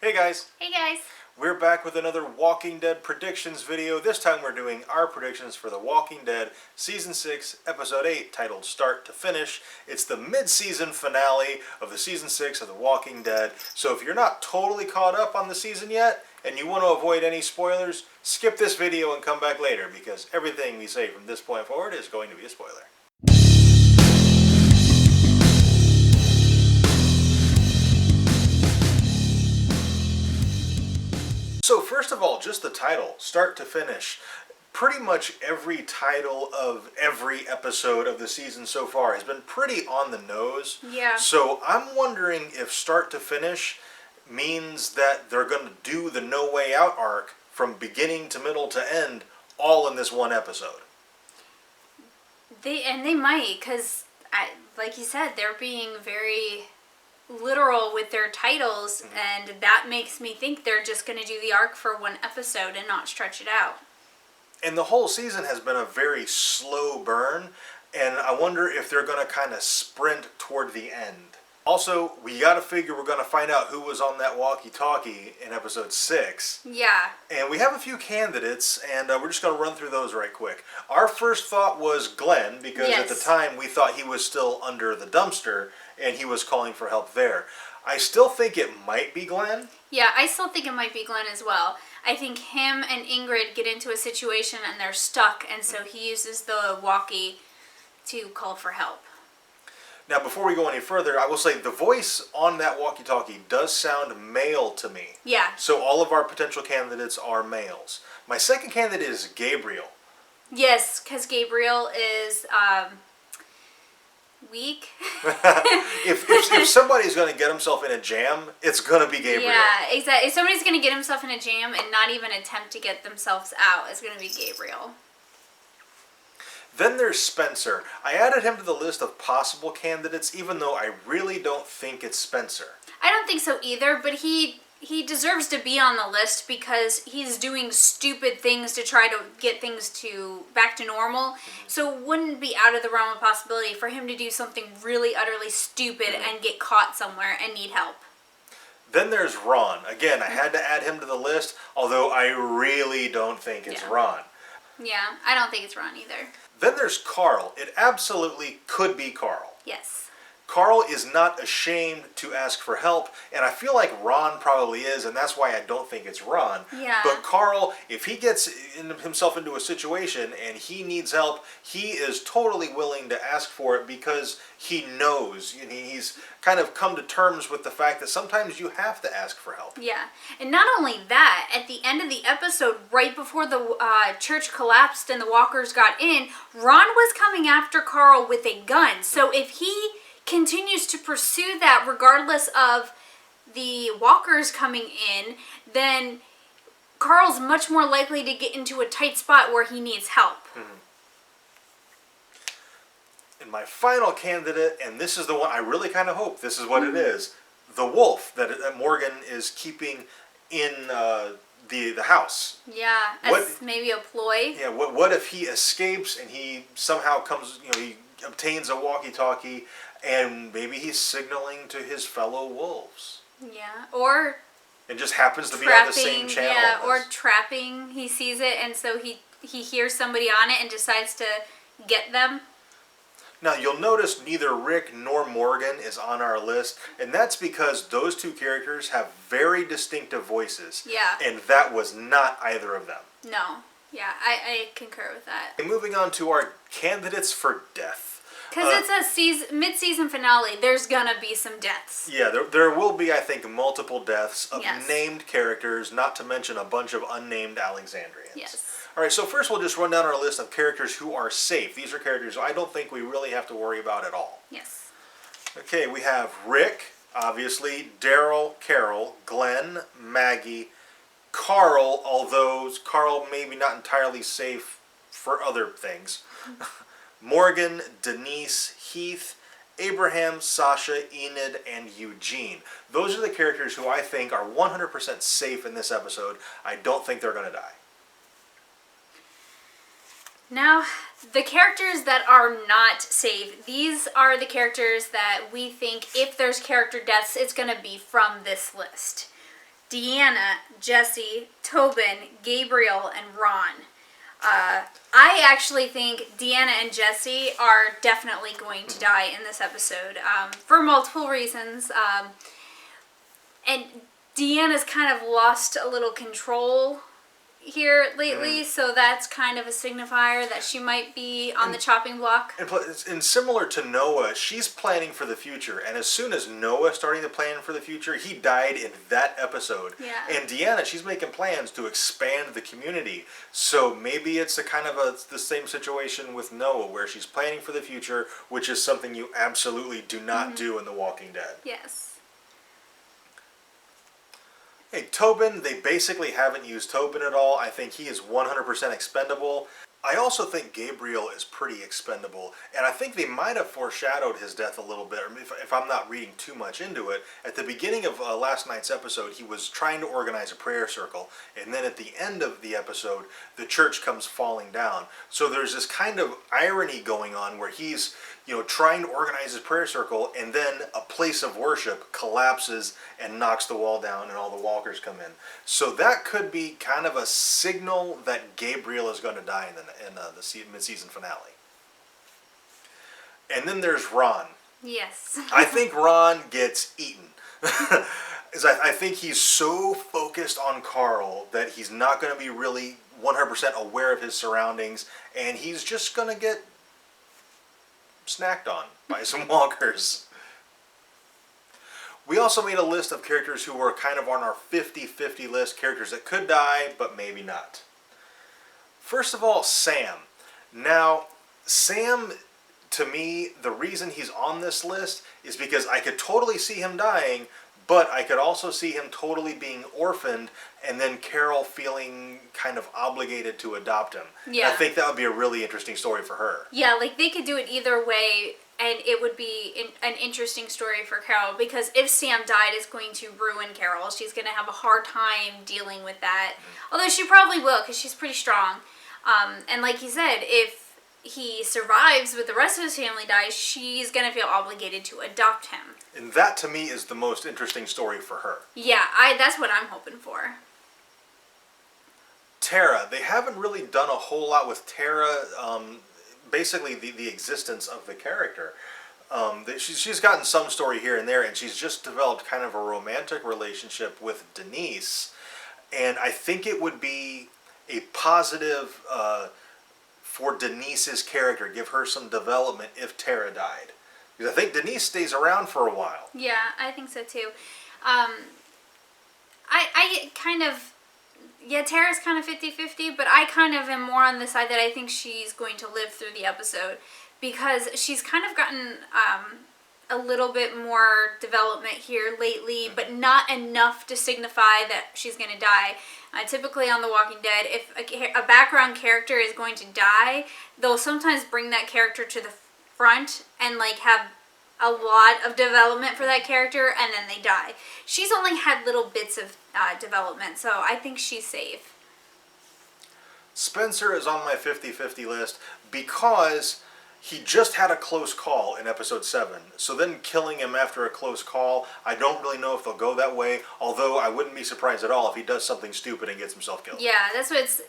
Hey guys! Hey guys! We're back with another Walking Dead predictions video. This time we're doing our predictions for The Walking Dead Season 6, Episode 8, titled Start to Finish. It's the mid-season finale of the Season 6 of The Walking Dead. So if you're not totally caught up on the season yet, and you want to avoid any spoilers, skip this video and come back later, because everything we say from this point forward is going to be a spoiler. So first of all, just the title, Start to Finish. Pretty much every title of every episode of the season so far has been pretty on the nose. Yeah. So I'm wondering if Start to Finish means that they're going to do the No Way Out arc from beginning to middle to end all in this one episode. They might, because, like you said, they're being very literal with their titles, and that makes me think they're just going to do the arc for one episode and not stretch it out. And the whole season has been a very slow burn, and I wonder if they're going to kind of sprint toward the end. Also, we got to figure we're going to find out who was on that walkie-talkie in episode 6. Yeah. And we have a few candidates, and we're just going to run through those right quick. Our first thought was Glenn, because at the time we thought he was still under the dumpster, and he was calling for help there. I still think it might be Glenn. Yeah, I still think it might be Glenn as well. I think him and Ingrid get into a situation and they're stuck, and so he uses the walkie to call for help. Now, before we go any further, I will say the voice on that walkie-talkie does sound male to me. Yeah. So all of our potential candidates are males. My second candidate is Gabriel. Yes, because Gabriel is weak. if somebody's going to get himself in a jam, it's going to be Gabriel. Yeah, exactly. If somebody's going to get himself in a jam and not even attempt to get themselves out, it's going to be Gabriel. Then there's Spencer. I added him to the list of possible candidates, even though I really don't think it's Spencer. I don't think so either, but he deserves to be on the list because he's doing stupid things to try to get things back to normal. So it wouldn't be out of the realm of possibility for him to do something really utterly stupid and get caught somewhere and need help. Then there's Ron. Again, I had to add him to the list, although I really don't think it's Ron. Yeah, I don't think it's Ron either. Then there's Carl. It absolutely could be Carl. Yes. Carl is not ashamed to ask for help, and I feel like Ron probably is, and that's why I don't think it's Ron. Yeah. But Carl, if he gets himself into a situation and he needs help, he is totally willing to ask for it because he knows, and he's kind of come to terms with the fact that sometimes you have to ask for help. Yeah. And not only that, at the end of the episode, right before the church collapsed and the walkers got in, Ron was coming after Carl with a gun. So if he continues to pursue that regardless of the walkers coming in, then Carl's much more likely to get into a tight spot where he needs help. And my final candidate, and this is the one I really kind of hope this is what it is, the wolf that Morgan is keeping in the house. Yeah, as maybe a ploy. Yeah, what if he escapes and he somehow comes, he obtains a walkie-talkie and maybe he's signaling to his fellow wolves. Yeah, or it just happens to be on the same channel. Yeah, or trapping. He sees it and so he hears somebody on it and decides to get them. Now, you'll notice neither Rick nor Morgan is on our list, and that's because those two characters have very distinctive voices. Yeah. And that was not either of them. No. Yeah, I concur with that. And moving on to our candidates for death. Because it's a mid-season finale, there's gonna be some deaths. Yeah, there will be, I think, multiple deaths of Yes. named characters, not to mention a bunch of unnamed Alexandrians. Yes. All right, so first we'll just run down our list of characters who are safe. These are characters I don't think we really have to worry about at all. Yes. Okay, we have Rick, obviously, Daryl, Carol, Glenn, Maggie, Carl, although Carl maybe not entirely safe for other things. Morgan, Denise, Heath, Abraham, Sasha, Enid, and Eugene. Those are the characters who I think are 100% safe in this episode. I don't think they're going to die. Now, the characters that are not safe, these are the characters that we think if there's character deaths, it's going to be from this list. Deanna, Jesse, Tobin, Gabriel, and Ron. I actually think Deanna and Jesse are definitely going to die in this episode for multiple reasons. And Deanna's kind of lost a little control here lately, so that's kind of a signifier that she might be on the chopping block. And similar to Noah, she's planning for the future, and as soon as Noah starting to plan for the future, he died in that episode. Yeah. And Deanna, she's making plans to expand the community, so maybe it's the same situation with Noah, where she's planning for the future, which is something you absolutely do not do in The Walking Dead. Yes. Hey, Tobin, they basically haven't used Tobin at all. I think he is 100% expendable. I also think Gabriel is pretty expendable, and I think they might have foreshadowed his death a little bit, or if I'm not reading too much into it. At the beginning of last night's episode, he was trying to organize a prayer circle, and then at the end of the episode, the church comes falling down. So there's this kind of irony going on where he's, trying to organize his prayer circle, and then a place of worship collapses and knocks the wall down, and all the walkers come in. So that could be kind of a signal that Gabriel is going to die in the mid-season finale. And then there's Ron. Yes. I think Ron gets eaten. I think he's so focused on Carl that he's not going to be really 100% aware of his surroundings, and he's just going to get snacked on by some walkers. We also made a list of characters who were kind of on our 50-50 list, characters that could die, but maybe not. First of all, Sam. Now, Sam, to me, the reason he's on this list is because I could totally see him dying, but I could also see him totally being orphaned, and then Carol feeling kind of obligated to adopt him. Yeah. And I think that would be a really interesting story for her. Yeah, they could do it either way, and it would be an interesting story for Carol, because if Sam died, it's going to ruin Carol. She's going to have a hard time dealing with that. Although she probably will, because she's pretty strong. And like you said, if he survives but the rest of his family dies, she's going to feel obligated to adopt him. And that, to me, is the most interesting story for her. Yeah, that's what I'm hoping for. Tara. They haven't really done a whole lot with Tara, basically the existence of the character. She's gotten some story here and there, and she's just developed kind of a romantic relationship with Denise. And I think it would be a positive for Denise's character, give her some development if Tara died. Because I think Denise stays around for a while. Yeah, I think so too. I kind of, Tara's kind of 50-50, but I kind of am more on the side that I think she's going to live through the episode, because she's kind of gotten a little bit more development here lately, but not enough to signify that she's going to die. Typically on The Walking Dead, if a background character is going to die, they'll sometimes bring that character to the front and have a lot of development for that character, and then they die. She's only had little bits of development, so I think she's safe. Spencer is on my 50-50 list because he just had a close call in episode 7. So then killing him after a close call, I don't really know if they'll go that way, although I wouldn't be surprised at all if he does something stupid and gets himself killed. Yeah, that's what it's...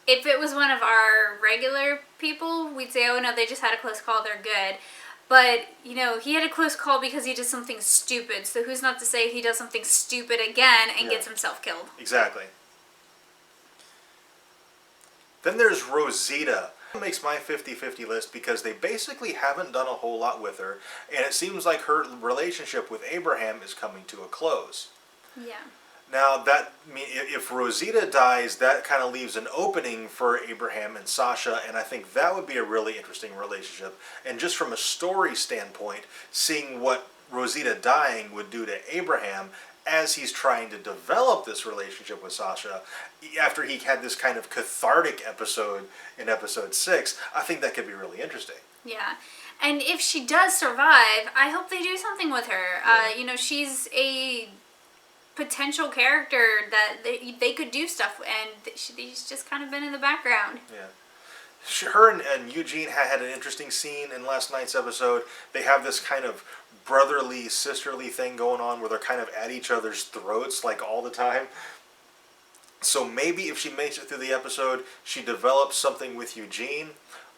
If it was one of our regular people, we'd say, oh no, they just had a close call, they're good. But, he had a close call because he did something stupid, so who's not to say he does something stupid again and gets himself killed? Exactly. Then there's Rosita. Makes my 50-50 list because they basically haven't done a whole lot with her, and it seems like her relationship with Abraham is coming to a close. Yeah. Now, if Rosita dies, that kind of leaves an opening for Abraham and Sasha, and I think that would be a really interesting relationship. And just from a story standpoint, seeing what Rosita dying would do to Abraham as he's trying to develop this relationship with Sasha, after he had this kind of cathartic episode in episode 6, I think that could be really interesting. Yeah. And if she does survive, I hope they do something with her. Yeah. She's a potential character that they could do stuff, and she's just kind of been in the background. Yeah. her and Eugene had an interesting scene in last night's episode. They have this kind of brotherly, sisterly thing going on where they're kind of at each other's throats like all the time. So maybe if she makes it through the episode, she develops something with Eugene,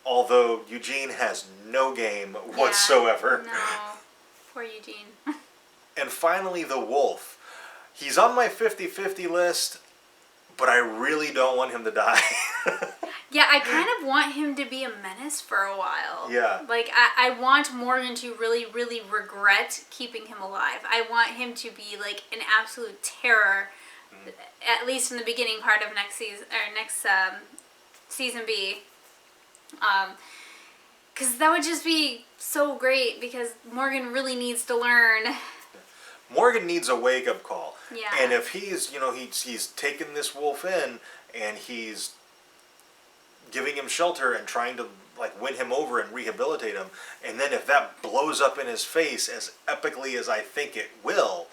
although Eugene has no game whatsoever. No, poor Eugene. And finally, the wolf. He's on my 50-50 list, but I really don't want him to die. Yeah, I kind of want him to be a menace for a while. Yeah. Like, I want Morgan to really, really regret keeping him alive. I want him to be, like, an absolute terror, at least in the beginning part of next season, or next season B. Because that would just be so great, because Morgan really needs to learn. Morgan needs a wake-up call. Yeah. And if he's taken this wolf in, and he's giving him shelter and trying to like win him over and rehabilitate him, and then if that blows up in his face as epically as I think it will,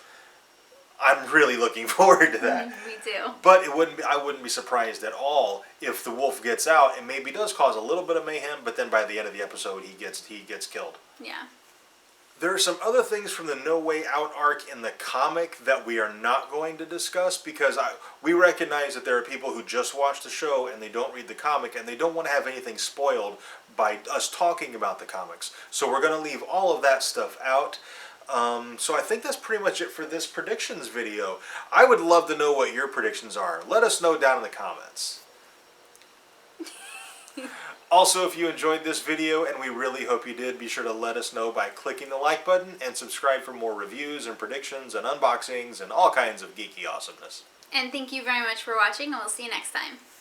I'm really looking forward to that. Me too. But I wouldn't be surprised at all if the wolf gets out and maybe does cause a little bit of mayhem, but then by the end of the episode he gets killed. Yeah. There are some other things from the No Way Out arc in the comic that we are not going to discuss because we recognize that there are people who just watch the show and they don't read the comic and they don't want to have anything spoiled by us talking about the comics. So we're going to leave all of that stuff out. So I think that's pretty much it for this predictions video. I would love to know what your predictions are. Let us know down in the comments. Also, if you enjoyed this video, and we really hope you did, be sure to let us know by clicking the like button and subscribe for more reviews and predictions and unboxings and all kinds of geeky awesomeness. And thank you very much for watching, and we'll see you next time.